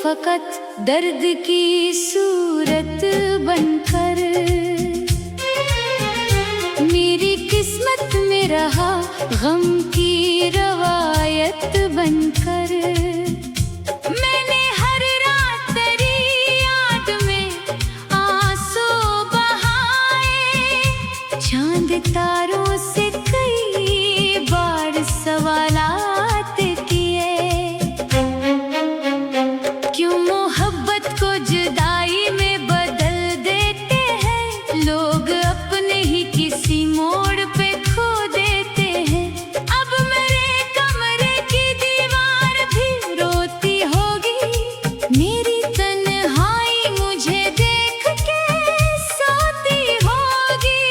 फकत दर्द की सूरत बनकर, मेरी किस्मत में रहा गम की रवायत बनकर। मैंने हर रात तेरी याद में आंसू बहाए, चांद तारों से कई बार सवालात किए। क्यों मोहब्बत को जुदाई में बदल देते हैं लोग, अपने ही किसी मोड़ पे खो देते हैं। अब मेरे कमरे की दीवार भी रोती होगी, मेरी तन्हाई मुझे देख के सोती होगी।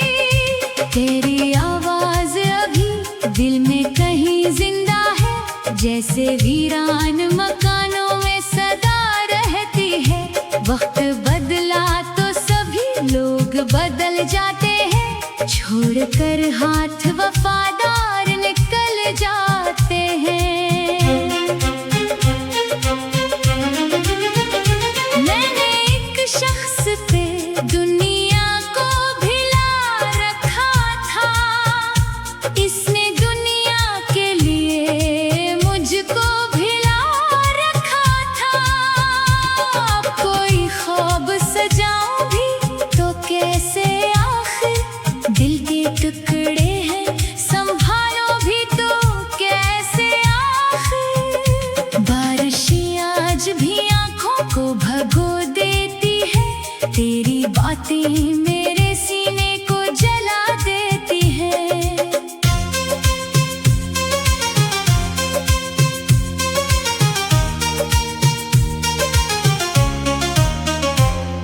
तेरी आवाज अभी दिल में कहीं जिंदा है, जैसे वीरान मकानों में सदा रहती है। वक्त बदला तो सभी लोग बदल जाते हैं, छोड़कर हाथ वफादार निकल जाते हैं। मैंने एक शख्स पे दुनिया को भिला रखा था, इसने दुनिया के लिए मुझको भिला रखा था। अब कोई ख्वाब सजाऊं भी तो कैसे, आखिर दिल के टुकड़े हैं संभालो भी तो कैसे। आखिर बारिशें आज भी आंखों को भगो देती है, तेरी बातें मेरे सीने को जला देती है।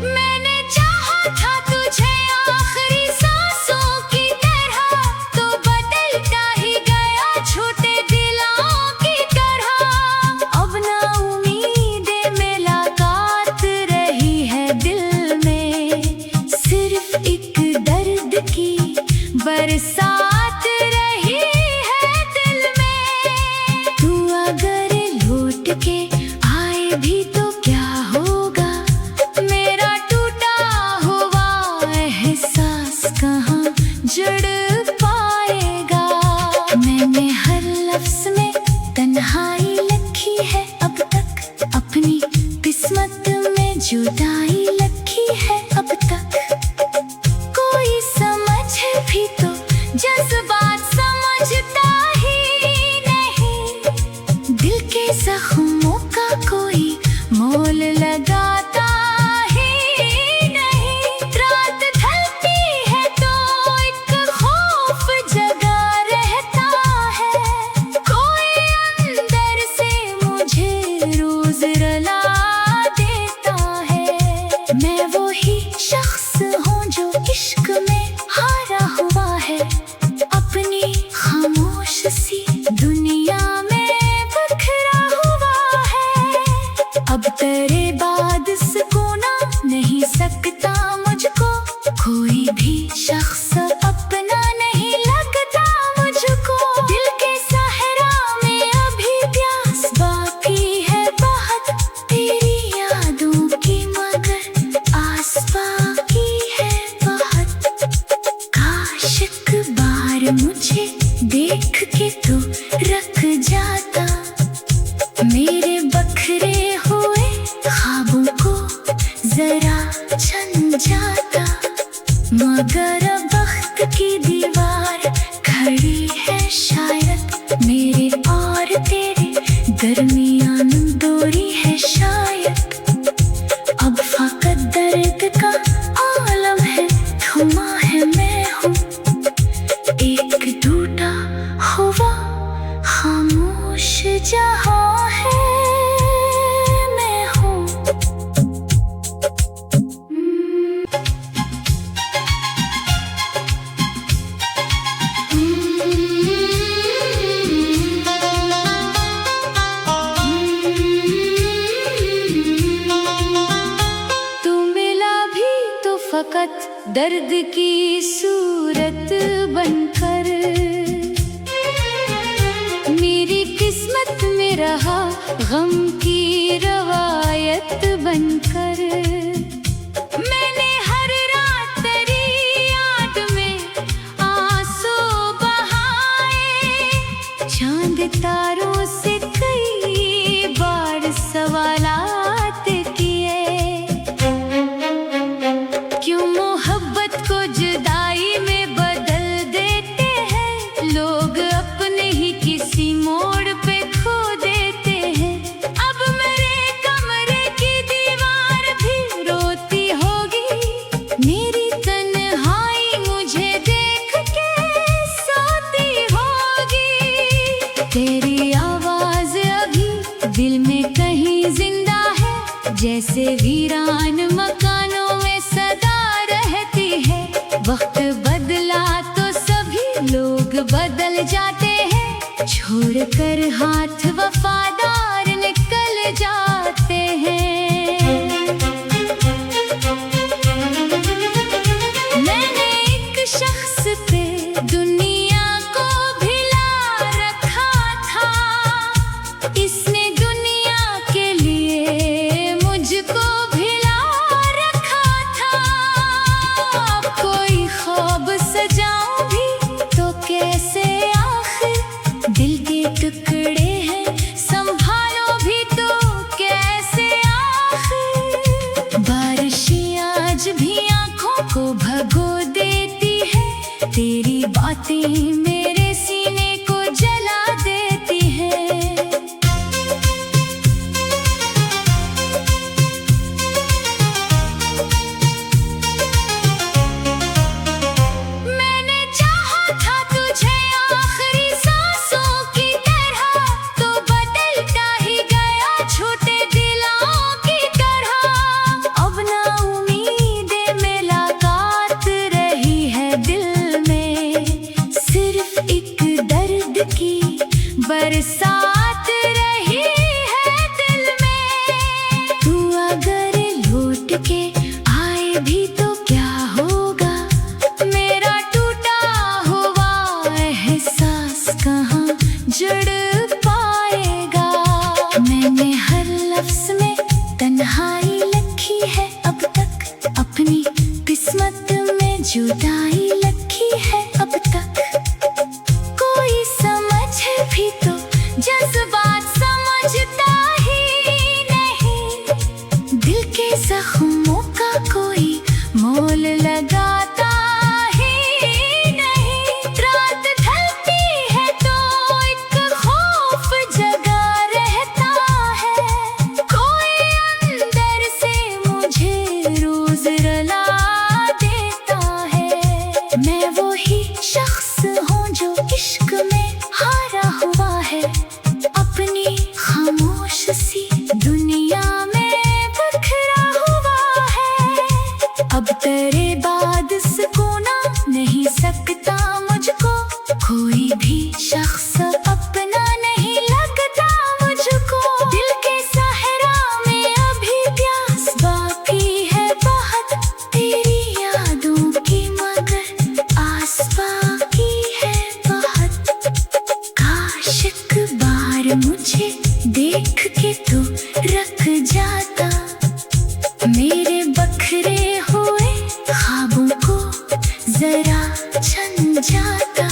मैंने चाहा था तुझे आखिरी सांसों की तरह, तो बदलता ही गया छोटे दिलों की तरह। अब ना उम्मीदें मुलाकात रही है दिल में, सिर्फ एक दर्द की बरसात रही है दिल में। तू अगर लौट के आए भी तो क्या होगा, मेरा टूटा हुआ एहसास कहाँ जुड़ पाएगा। मैंने हर लफ्ज में तन्हाई लिखी है अब तक, अपनी किस्मत में जुदाई लिखी है अब तक। कोई समझे भी तो जज्बात समझता ही नहीं, दिल के जख्मों का कोई मोल लगाता ही नहीं। रात ढलती है तो एक खौफ जगा रहता है, कोई अंदर से मुझे रोज रुला देता है। मैं वही शख्स हूँ जो इश्क में हारा हुआ है, अपनी खामोश सी दुनिया में बिखरा हुआ है। अब तेरे बाद सुकूना नहीं सकता मुझको, कोई भी शख्स अपना नहीं लगता मुझको। दिल के सहरा में अभी प्यास बाकी है बहुत, तेरी यादों की मगर आस बाकी है बहुत। काश एक बार मुझे देख के तू रख जाता, मेरे बखरे हुए ख्वाबों को जरा छन जाता। मगर वक्त की दीवार खड़ी है शायद, मेरे और तेरे दरमियान दूरी है शायद। अब फकत दर्द का आलम है, थमा है मैं हूँ एक टूटा हुआ खामोश जहां है मैं हूँ। फकत दर्द की सूरत बनकर, मेरी किस्मत में रहा गम की रवायत बनकर। मैंने हर रात तेरी याद में आंसू बहाए, चांद तारों से कई बार सवालात किए। क्यों मोहब्बत को जुदाई में बदल देते हैं लोग, अपने ही किसी मोड़ पे खो देते हैं। अब मेरे कमरे की दीवार भी रोती होगी, मेरी तन्हाई मुझे देख के सोती होगी। तेरी आवाज अभी दिल में कहीं जिंदा है, जैसे वीरान मकानों में सदा रहती है। वक्त बदला तो सभी लोग बदल जाते हैं, छोड़कर हाथ वफादार निकल जाते हैं। मैंने एक शख्स पे दुनिया को भिला रखा था, इसने दुनिया के लिए मुझको भिला रखा था। अब कोई ख्वाब सजाऊं भी तो कैसे, आखिर दिल के टुकड़े हैं संभालो भी तो कैसे। आखिर बारिशें आज भी आंखों को भगो देती है, तेरी बातें मेरे सीने को जला देती है। मैंने चाहा था तुझे आखिरी सांसों की तरह, तो बदलता ही गया छोटे दिलों की तरह। अब ना उम्मीदें मुलाकात रही है दिल में, सिर्फ एक दर्द की बरसात रही है दिल में। तू अगर लौट के आए भी तो क्या होगा, मेरा टूटा हुआ एहसास कहाँ जुड़ पाएगा। मैंने हर लफ्ज में तन्हाई लिखी है अब तक, अपनी किस्मत में जुदाई लिखी है अब तक। कोई समझ भी तो जज्बात समझता ही नहीं, दिल के जख्मों का कोई मोल लगाता ही नहीं। रात ढलती है तो एक खौफ जगा रहता है, कोई अंदर से मुझे रोज रुला देता है। मैं वही शख्स हूँ जो इश्क में हारा हुआ है, अपनी खामोश सी दुनिया में बिखरा हुआ है। अब तेरे बाद सुकूना नहीं सकता मुझको, कोई भी शख्स अपना नहीं लगता मुझको। दिल के सहरा में अभी प्यास बाकी है बहुत, तेरी यादों की मगर आस बाकी है बहुत। काश एक बार मुझे देख के तो रख जाता, मेरे बखरे हुए ख्वाबों को जरा छन जाता।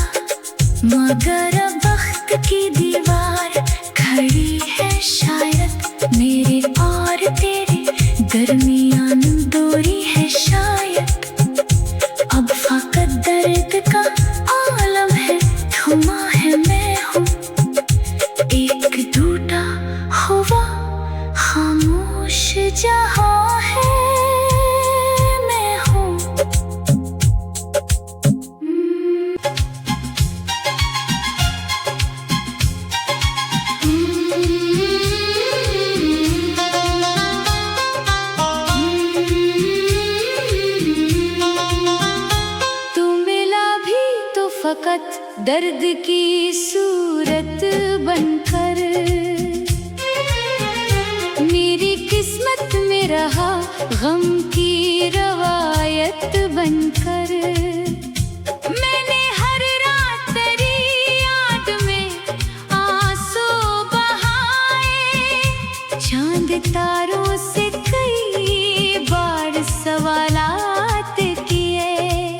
मगर वक्त की दीवार खड़ी है शायद, मेरे और तेरे दरमियान दूरी है शायद। अब फकत दर्द का आलम है, थमा है मैं हूँ एक टूटा हुआ खामोश जहां है मैं हूँ। तू मिला भी तो फकत दर्द की सूरत बनकर, मेरी किस्मत में रहा गम की रवायत बनकर। मैंने हर रात तेरी याद में आंसू बहाए, चांद तारों से कई बार सवालात किए।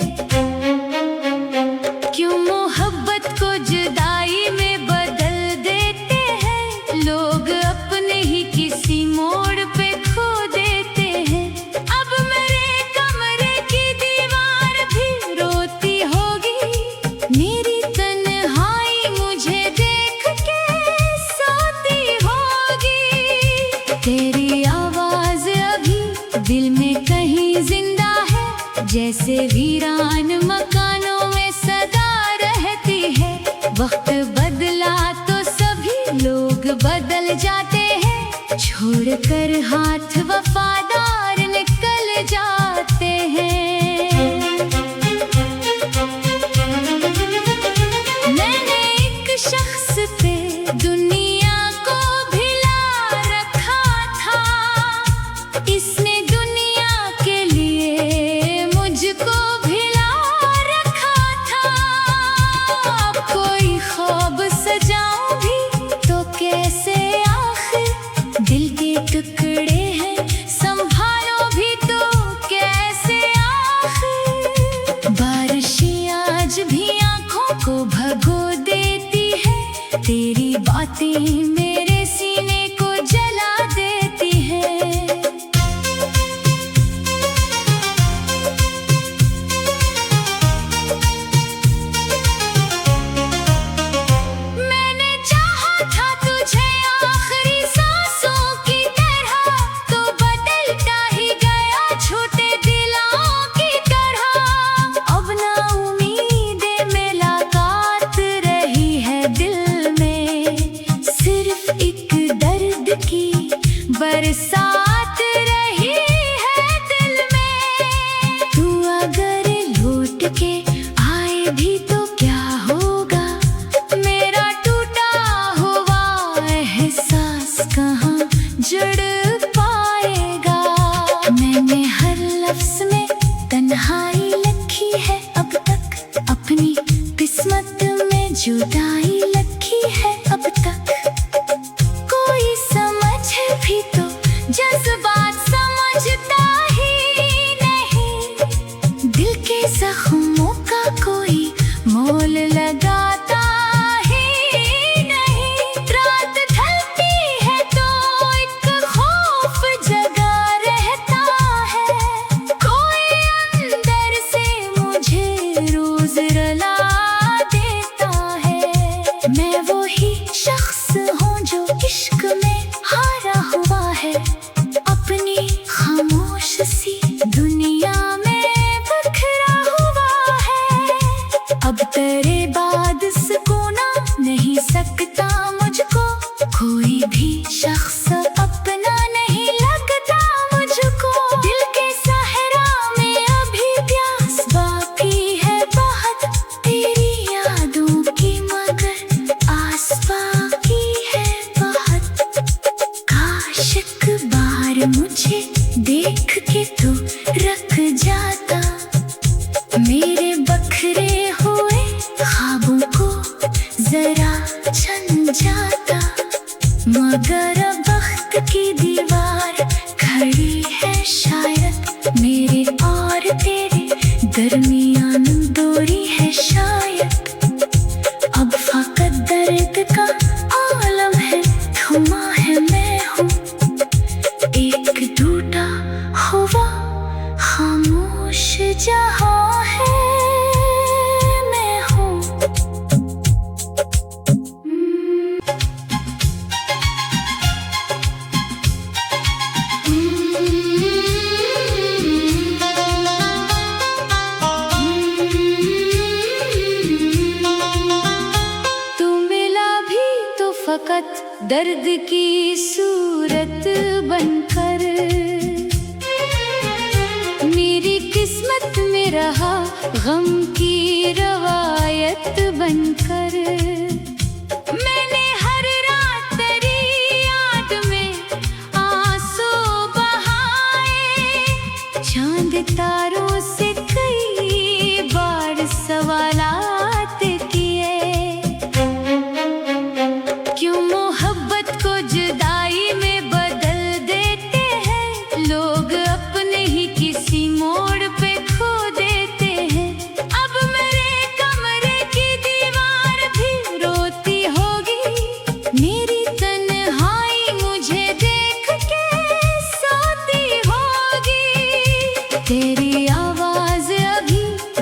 क्यों मोहब्बत को जुदाई में बदल देते हैं लोग, अपने ही किसी मोड़ पे खो देते हैं। अब मेरे कमरे की दीवार भी रोती होगी, मेरी तन्हाई मुझे देख के सोती होगी। तेरी आवाज अभी दिल में कहीं जिंदा है, जैसे वीरान मकानों में सदा रहती है। वक्त बदला तो सभी लोग बदल जाते हैं, छोड़कर हाथ वफादार निकल जाते हैं। मैंने एक शख्स पे दुनिया को भिला रखा था, इसने दुनिया के लिए मुझको भिला रखा था। अब कोई ख्वाब सजाऊं भी तो कैसे, आखिर दिल के टुकड़े हैं, संभालो भी तो कैसे आखिर। बारिशें आज भी आंखों को भगो देती है, तेरी बातें मेरे सीने को जला देती है। मैंने चाहा था तुझे आखिरी सांसों की तरह, तो बदलता ही गया छोटे दिलों की तरह। अब ना उम्मीदें मुलाकात रही है दिल में, सिर्फ एक दर्द की बरसात रही है दिल में। तू अगर लौट के आए भी तो क्या होगा, मेरा टूटा हुआ एहसास कहाँ जुड़ पाएगा। मैंने हर लफ्ज़ में तन्हाई लिखी है अब तक, अपनी किस्मत में जुदाई लिखी है अब तक। कोई समझे भी तो जज्बात समझता ही नहीं, दिल के जख्मों का कोई मोल लगाता ही नहीं। रात ढलती है तो एक खौफ जगा रहता है, कोई अंदर से मुझे रोज रुला देता है। मैं वही शख्स हूँ जो इश्क में हारा हुआ है, अपनी खामोश सी दुनिया में बिखरा हुआ है। अब तेरे बाद सुकूना नहीं सकता मुझको, कोई भी शख्स अपना नहीं लगता मुझको। दिल के सहरा में अभी प्यास बाकी है बहुत, तेरी यादों की मगर आस बाकी है बहुत। काश एक बार मुझे देख के तू रख जाता, मेरे बखरे हुए ख्वाबों को जरा छन जाता। मगर वक्त की दीवार खड़ी है शायद, मेरे और तेरे दरमियान दूरी है शायद। अब फकत दर्द का आलम है, थमा है मैं हूँ एक टूटा हुआ खामोश जहाँ है मैं हूँ। तू मिला भी तो फकत दर्द की सूरत बनकर, मेरी किस्मत में रहा गम की रवायत बनकर। मैंने हर रात तेरी याद में आंसू बहाए, चांद तारों से कई बार सवालात किए। क्यों मोहब्बत को जुदाई में बदल दे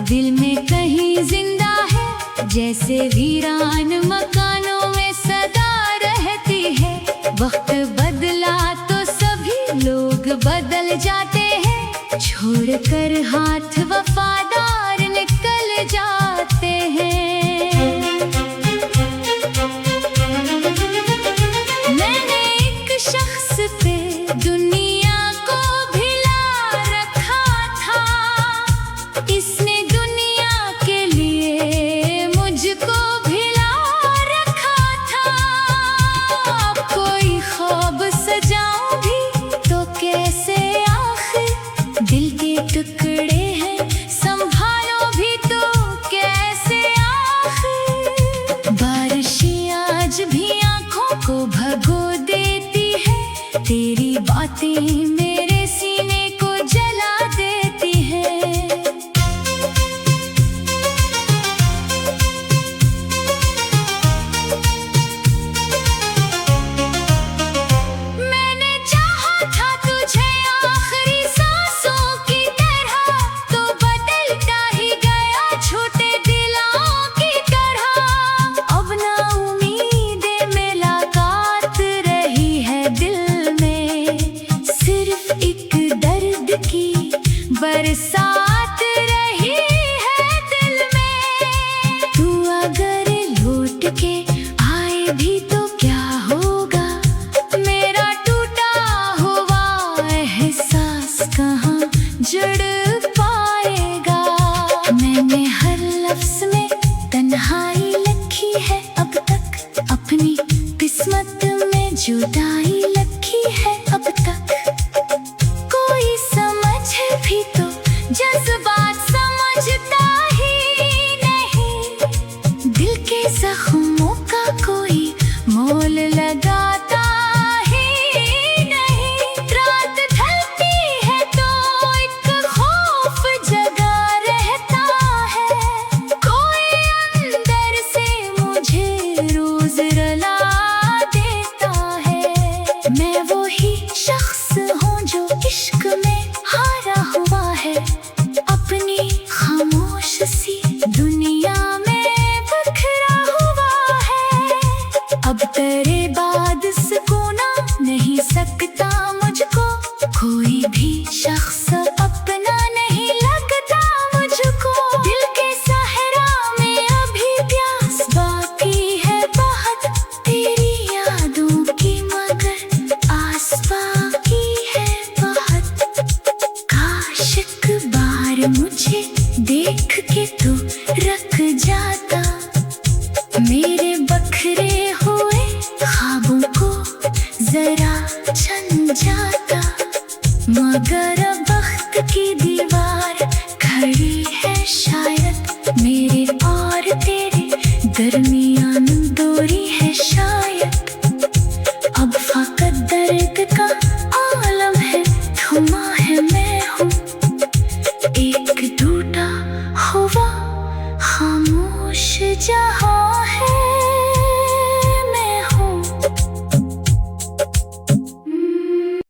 दिल में कहीं जिंदा है, जैसे वीरान मकानों में सदा रहती है। वक्त बदला तो सभी लोग बदल जाते हैं, छोड़कर हाथ वफादार निकल जाते हैं। मैंने एक शख्स पे दुनिया को भिला रखा था, इसने दुनिया के लिए मुझको भिला रखा था। अब कोई ख्वाब सजाऊं भी तो कैसे, आखिर दिल के टुकड़े हैं, संभालो भी तो कैसे आखिर। बारिशें आज भी आंखों को भगो देती है, तेरी बातें मेरे सीने को जला देती है। मैंने चाहा था तुझे आखिरी सांसों की तरह, तो बदलता ही गया छोटे दिलों की तरह। अब ना उम्मीदें मुलाकात रही है दिल में, सिर्फ एक दर्द की बरसात रही है दिल में। तू अगर लौट के आए भी तो क्या होगा, मेरा टूटा हुआ एहसास कहाँ जुड़ पाएगा। मैंने हर लफ्ज में तन्हाई लिखी है अब तक, अपनी किस्मत में जुदाई लिखी है अब तक। कोई समझे भी तो जज्बात समझता ही नहीं, दिल के जख्मों का कोई मोल लगाता ही नहीं। रात ढलती है तो एक खौफ जगा रहता है, कोई अंदर से मुझे रोज रुला देता है। मैं वही शख्स हूँ जो इश्क में हारा हुआ है, अपनी खामोश सी दुनिया में बिखरा हुआ है। अब तेरे बाद सुकूना नहीं सकता मुझको, कोई भी शख्स अपना नहीं लगता मुझको। दिल के सहरा में अभी प्यास बाकी है बहुत, तेरी यादों की मगर आस बाकी है बहुत। काश एक बार मुझे देख के तू रख जाता, मेरे बखरे हुए ख्वाबों को जरा छन जाता। मगर वक्त की दीवार खड़ी है शायद, मेरे और तेरे दरमियान दूरी है शायद। अब फकत दर्द का आलम है, थमा है मैं हूँ एक टूटा हुआ खामोश जहां।